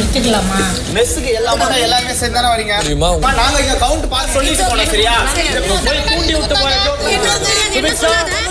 எடுத்துக்கலாமா? மெஸ்ஸுக்கு எல்லாமே சேர்ந்து தானே வரீங்க. நாங்க இங்க கவுண்ட் பார்த்து சொல்லிட்டு போனோம். சரியா? போய் கூண்டி விட்டு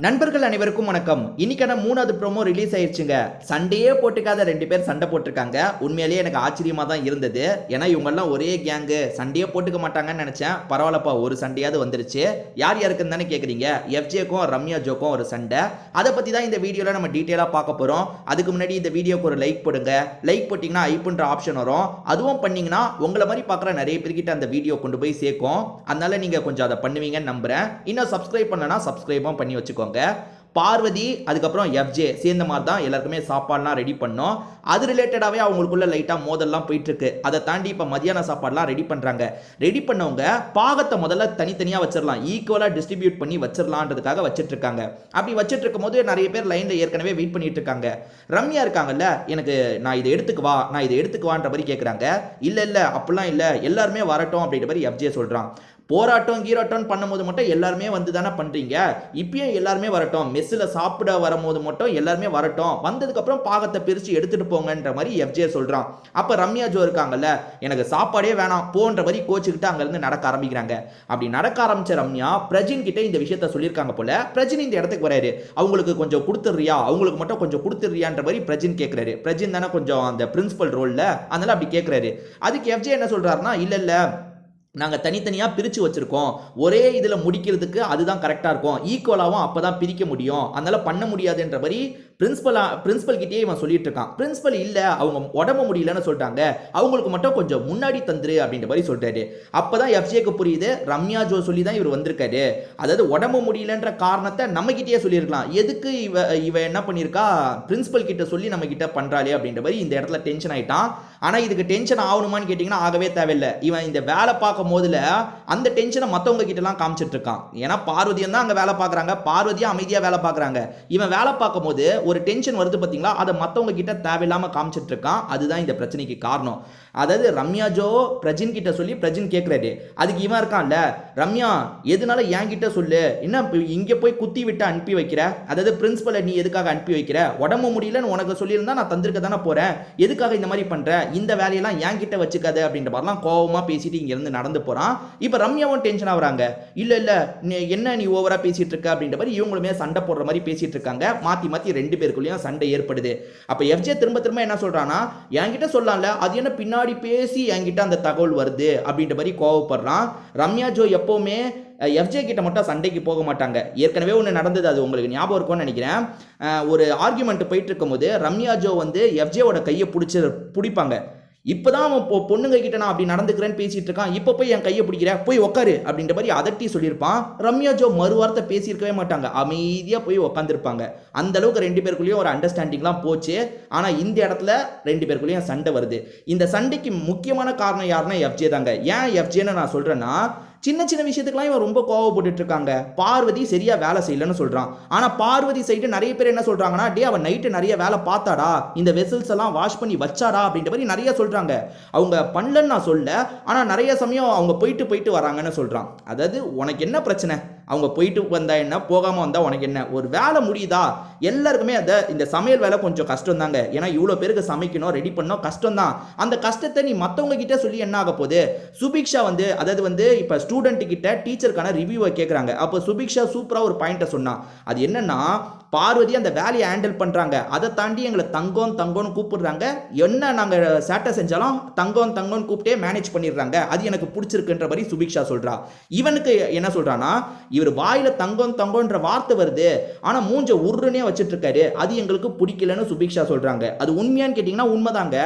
நண்பர்கள் அனைவருக்கும் வணக்கம். இன்னைக்கான 3வது ப்ரோமோ ரிலீஸ் ஆயிடுச்சுங்க. சண்டையே போட்டுக்காத 2 பேர் சண்டை போட்டிருக்காங்க. உண்மையிலேயே எனக்கு ஆச்சரியமா தான் இருந்தது. ஏன்னா இவங்க எல்லாம் ஒரே கேங்கு, சண்டையே போட்டுக்க மாட்டாங்கன்னு நினைச்சேன். பரவாயில்லப்பா, ஒரு சண்டையாவது வந்துருச்சு. யார் யாருக்குன்னு தானே கேக்குறீங்க? எஃப்ஜேக்கும் ரம்யா ஜோக்கும் ஒரு சண்டை. அதை பத்தி தான் இந்த வீடியோல நம்ம டீட்டெயிலா பார்க்க போறோம். அதுக்கு முன்னாடி இந்த வீடியோக்கு ஒரு லைக் போடுங்க. லைக் போட்டீங்கன்னா ஐப்புன்ற ஆப்ஷன் வரும். அதுவும் பண்ணீங்கன்னா உங்களை மாதிரி பார்க்குற நிறைய பேர்கிட்ட அந்த வீடியோ கொண்டு போய் சேர்க்கும். அதனால நீங்க கொஞ்சம் அதை பண்ணுவீங்கன்னு நம்புறேன். இன்னும் சப்ஸ்கிரைப் பண்ணனா சப்ஸ்கிரைபும் பண்ணி வச்சுக்கோங்க. பார்வதி அதுக்கப்புறம் எஃப்ஜே சேர்ந்த மாதிரி தான் எல்லாருக்குமே சாப்பாடுலாம் ரெடி பண்ணோம். அது ரிலேட்டடாகவே அவங்களுக்குள்ள லைட்டாக மோதல்லாம் போயிட்டு இருக்கு. அதை தாண்டி இப்போ மதியான சாப்பாடுலாம் ரெடி பண்ணுறாங்க. ரெடி பண்ணவங்க பாகத்தை முதல்ல தனித்தனியாக வச்சிடலாம், ஈக்குவலாக டிஸ்ட்ரிபியூட் பண்ணி வச்சிடலான்றதுக்காக வச்சுட்டு இருக்காங்க. அப்படி வச்சுட்டு இருக்கும் போது நிறைய பேர் லைனில் ஏற்கனவே வெயிட் பண்ணிட்டு இருக்காங்க. ரம்யா இருக்காங்கல்ல, எனக்கு நான் இதை எடுத்துக்குவான்ற மாதிரி கேட்குறாங்க. இல்லை அப்படிலாம் இல்லை, எல்லாருமே வரட்டும் அப்படின்ற மாதிரி எஃப்ஜே சொல்கிறான். போராட்டம் கீராட்டம் பண்ணும்போது மட்டும் எல்லாருமே வந்து தானே பண்ணுறீங்க, இப்பயும் எல்லாருமே வரட்டும், மெஸ்ஸில் சாப்பிட வரும்போது மட்டும் எல்லாருமே வரட்டும், வந்ததுக்கப்புறம் பாகத்தை பிரித்து எடுத்துகிட்டு போங்கன்ற மாதிரி எஃப்ஜே சொல்கிறான். அப்போ ரம்யா ஜோ இருக்காங்கல்ல, எனக்கு சாப்பாடே வேணாம் போன்ற மாதிரி கோச்சுக்கிட்டு அங்கேருந்து நடக்க ஆரம்பிக்கிறாங்க. அப்படி நடக்க ஆரம்பித்த ரம்யா பிரஜின் கிட்ட இந்த விஷயத்த சொல்லியிருக்காங்க போல. பிரஜின் இந்த இடத்துக்கு வராரு. அவங்களுக்கு கொஞ்சம் கொடுத்துட்றியா, அவங்களுக்கு மட்டும் கொஞ்சம் கொடுத்துட்றியான்ற மாதிரி பிரஜின் கேட்குறாரு. பிரஜின் தானே கொஞ்சம் அந்த பிரின்சிபல் ரோலில், அதனால அப்படி கேட்குறாரு. அதுக்கு எஃப்ஜே என்ன சொல்கிறாருன்னா, இல்லை நாங்கள் தனித்தனியாக பிரித்து வச்சுருக்கோம், ஒரே இதில் முடிக்கிறதுக்கு அதுதான் கரெக்டாக இருக்கும், ஈக்குவலாகவும் அப்போ தான் பிரிக்க முடியும், அதனால் பண்ண முடியாதுன்ற மாதிரி பிரின்சிபல் கிட்டேயே இவன் சொல்லிட்டு இருக்கான். பிரின்சிபல் இல்லை, அவங்க உடம்பு முடியலன்னு சொல்லிட்டாங்க, அவங்களுக்கு மட்டும் கொஞ்சம் முன்னாடி தந்துரு அப்படின்ற மாதிரி சொல்கிறாரு. அப்போ தான் எஃப்ஜேக்கு புரியுது, ரம்யா ஜோ சொல்லி தான் இவர் வந்திருக்காரு. அதாவது உடம்பு முடியலன்ற காரணத்தை நம்மகிட்டயே சொல்லியிருக்கலாம், எதுக்கு இவ என்ன பண்ணியிருக்கா பிரின்சிபல் கிட்ட சொல்லி நம்ம கிட்ட பண்ணுறாளே அப்படின்ற மாதிரி இந்த இடத்துல டென்ஷன் ஆகிட்டான். ஆனால் இதுக்கு டென்ஷன் ஆகணுமான்னு கேட்டிங்கன்னா ஆகவே தேவையில்லை. இவன் இந்த வேலை பார்க்கும் போதுல அந்த டென்ஷனை மற்றவங்க கிட்டலாம் காமிச்சிட்டு இருக்கான். ஏன்னா பார்வதியும் தான் அங்கே வேலை பார்க்குறாங்க, பார்வதியும் அமைதியாக வேலை பார்க்குறாங்க. இவன் வேலை பார்க்கும் போது ஒரு டென்ஷன் வருது பார்த்தீங்களா, அதை மற்றவங்க கிட்ட தேவையில்லாமல் காமிச்சிட்டு இருக்கான். அதுதான் இந்த பிரச்சனைக்கு காரணம். அதாவது ரம்யா ஜோ பிரஜின் கிட்ட சொல்லி பிரஜின் கேட்குறாரு. அதுக்கு இவன் இருக்கான்ல, ரம்யா எதுனால என் கிட்ட சொல்லு, என்ன இங்கே போய் குத்தி விட்டு அனுப்பி வைக்கிற, அதாவது பிரின்சிபலை நீ எதுக்காக அனுப்பி வைக்கிற, உடம்பு முடியலன்னு உனக்கு சொல்லியிருந்தா நான் தந்திருக்க தானே போகிறேன், எதுக்காக இந்த மாதிரி பண்ணுற, இந்த வேலையெல்லாம் என் கிட்ட வச்சுக்காத அப்படின்ற மாதிரிலாம் கோவமாக பேசிட்டு இங்கேருந்து நடந்து போகிறான். இப்போ ரம்யாவும் டென்ஷன் ஆகுறாங்க. இல்லை என்ன நீ ஓவராக பேசிட்டு இருக்க அப்படின்ற மாதிரி இவங்களுமே சண்டை போடுற மாதிரி பேசிட்டு இருக்காங்க. மாற்றி 2 பேருக்குள்ளேயும் சண்டை ஏற்படுது. அப்போ எஃப்ஜே திரும்ப என்ன சொல்கிறான்னா, என்கிட்ட சொல்லலாம்ல, அது என்ன பின்னாடி பேசி என்கிட்ட அந்த தகவல் வருது அப்படின்ற மாதிரி கோவப்படுறான். ரம்யா ஜோ எப்பவுமே எஃப்ஜே கிட்ட மட்டும் சண்டைக்கு போக மாட்டாங்க. ஏற்கனவே ஒன்று நடந்தது, அது உங்களுக்கு ஞாபகம் இருக்கும்னு நினைக்கிறேன். ஒரு ஆர்கியூமெண்ட் போயிட்டு இருக்கும்போது ரம்யா ஜோ வந்து எஃப்ஜேவோட கையை பிடிப்பாங்க. இப்போதான் அவன் பொண்ணுங்க கிட்ட நான் அப்படி நடந்துக்கிறேன்னு பேசிட்டு இருக்கான், இப்போ போய் என் கையை பிடிக்கிற, போய் உட்காரு அப்படின்ற மாதிரி அதட்டி சொல்லியிருப்பான். ரம்யா ஜோ மறுவார்த்தை பேசியிருக்கவே மாட்டாங்க, அமைதியாக போய் உட்காந்துருப்பாங்க. அந்த அளவுக்கு 2 பேருக்குள்ளேயும் ஒரு அண்டர்ஸ்டாண்டிங்லாம் போச்சு. ஆனால் இந்த இடத்துல 2 பேருக்குள்ளேயும் சண்டை வருது. இந்த சண்டைக்கு முக்கியமான காரணம் யாருன்னா எஃப்ஜே தாங்க. ஏன் எஃப்ஜேன்னு நான் சொல்கிறேன்னா, சின்ன விஷயத்துக்குலாம் இவன் ரொம்ப கோவப்பட்டு இருக்காங்க. பார்வதி சரியா வேலை செய்யலன்னு சொல்றான். ஆனா பார்வதி சைடு நிறைய பேர் என்ன சொல்றாங்கன்னா, டே அவன் நைட்டு நிறைய வேலை பார்த்தாடா, இந்த வெசல்ஸ் எல்லாம் வாஷ் பண்ணி வச்சாடா அப்படின்ற மாதிரி நிறைய சொல்றாங்க. அவங்க பண்ணலன்னு நான் சொல்ல, ஆனா நிறைய சமயம் அவங்க போயிட்டு வராங்கன்னு சொல்றான். அதாவது உனக்கு என்ன பிரச்சனை, அவங்க போயிட்டு வந்தா என்ன, போகாம வந்தா உனக்கு என்ன, ஒரு வேலை முடியுதா, எல்லாருக்குமே இந்த சமையல் வேலை கொஞ்சம் கஷ்டம் தாங்க. ஏன்னா இவ்வளோ பேருக்கு சமைக்கணும், ரெடி பண்ணணும், கஷ்டம் தான். அந்த கஷ்டத்தை நீ மற்றவங்க கிட்ட சொல்லி என்ன ஆக போகுது. சுபிக்ஷா அதாவது இப்போ ஸ்டூடெண்ட் கிட்ட டீச்சருக்கான ரிவ்யூவை கேட்குறாங்க. அப்போ சுபிக்ஷா சூப்பராக ஒரு பாயிண்ட்டை சொன்னான். அது என்னன்னா, பார்வதி அந்த வேலையை ஹேண்டில் பண்ணுறாங்க, அதை தாண்டி எங்களை தங்கம்னு கூப்பிடுறாங்க, என்ன நாங்கள் சேட்டை செஞ்சாலும் தங்கம்னு கூப்பிட்டே மேனேஜ் பண்ணிடுறாங்க, அது எனக்கு பிடிச்சிருக்குன்ற மாதிரி சுபிக்ஷா சொல்கிறா. இவனுக்கு என்ன சொல்கிறான்னா, இவர் வாயில் தங்கம்ன்ற வார்த்தை வருது, ஆனால் மூஞ்ச உருன்னே வச்சுட்டு இருக்காரு, அது எங்களுக்கு பிடிக்கலன்னு சுபிக்ஷா சொல்கிறாங்க. அது உண்மையான்னு கேட்டிங்கன்னா உண்மைதாங்க.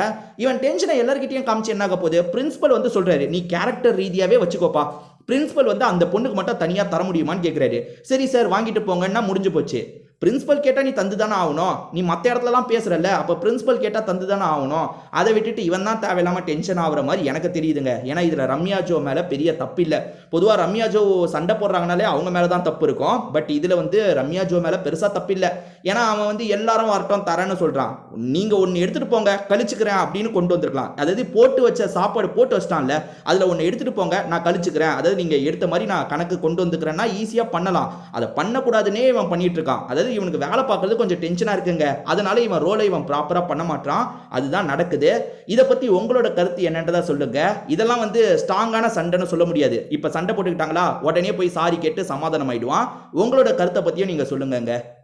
இவன் டென்ஷனை எல்லாருக்கிட்டையும் காமிச்சு என்ன ஆக போகுது. பிரின்சிபல் சொல்கிறாரு, நீ கேரக்டர் ரீதியாகவே வச்சுக்கோப்பா, பிரின்சிபல் அந்த பொண்ணுக்கு மட்டும் தனியாக தர முடியுமான்னு கேட்குறாரு. சரி சார் வாங்கிட்டு போங்கன்னா முடிஞ்சு போச்சு. பிரின்சிபல் கேட்டால் நீ தந்து தானே ஆகணும், நீ மற்ற இடத்துலலாம் பேசுகிறல்ல, அப்போ பிரின்சிபல் கேட்டால் தந்து தானே ஆகணும். அதை விட்டுட்டு இவன் தான் தேவையில்லாமல் டென்ஷன் ஆகிற மாதிரி எனக்கு தெரியுதுங்க. ஏன்னா இதில் ரம்யா ஜோ மேலே பெரிய தப்பு இல்லை. பொதுவாக ரம்யா ஜோ சண்டை போடுறாங்கனாலே அவங்க மேலே தான் தப்பு இருக்கும். பட் இதில் ரம்யா ஜோ மேலே பெருசாக தப்பு இல்லை. ஏன்னா அவன் எல்லாரும் வரட்டும் தரேன்னு சொல்கிறான். நீங்கள் ஒன்று எடுத்துகிட்டு போங்க கழிச்சுக்கிறேன் அப்படின்னு கொண்டு வந்திருக்கலாம். அதாவது போட்டு வச்ச சாப்பாடு போட்டு வச்சிட்டான்ல, அதில் ஒன்று எடுத்துகிட்டு போங்க நான் கழிச்சுக்கிறேன், அதாவது நீங்கள் எடுத்த மாதிரி நான் கணக்கு கொண்டு வந்துக்கிறேன்னா ஈஸியாக பண்ணலாம். அதை பண்ணக்கூடாதுன்னே இவன் பண்ணிட்டு இருக்கான். அதாவது இவனுக்கு வேலை பார்க்கறது கொஞ்சம் டென்ஷனா இருக்குங்க. அதனால இவன் ரோலை இவன் ப்ராப்பரா பண்ண மாட்டான். அதுதான் நடக்குது. இதை பத்தி உங்களோட கருத்து என்னன்றதா சொல்லுங்க. இதெல்லாம் வந்து ஸ்ட்ராங்கான சண்டைன்னு சொல்ல முடியாது. இப்ப சண்டை போட்டுக்கிட்டாங்களா உடனே போய் சாரி கேட்டு சமாதானம் ஆயிடுவான். உங்களோட கருத்தை பத்தியும் நீங்க சொல்லுங்க.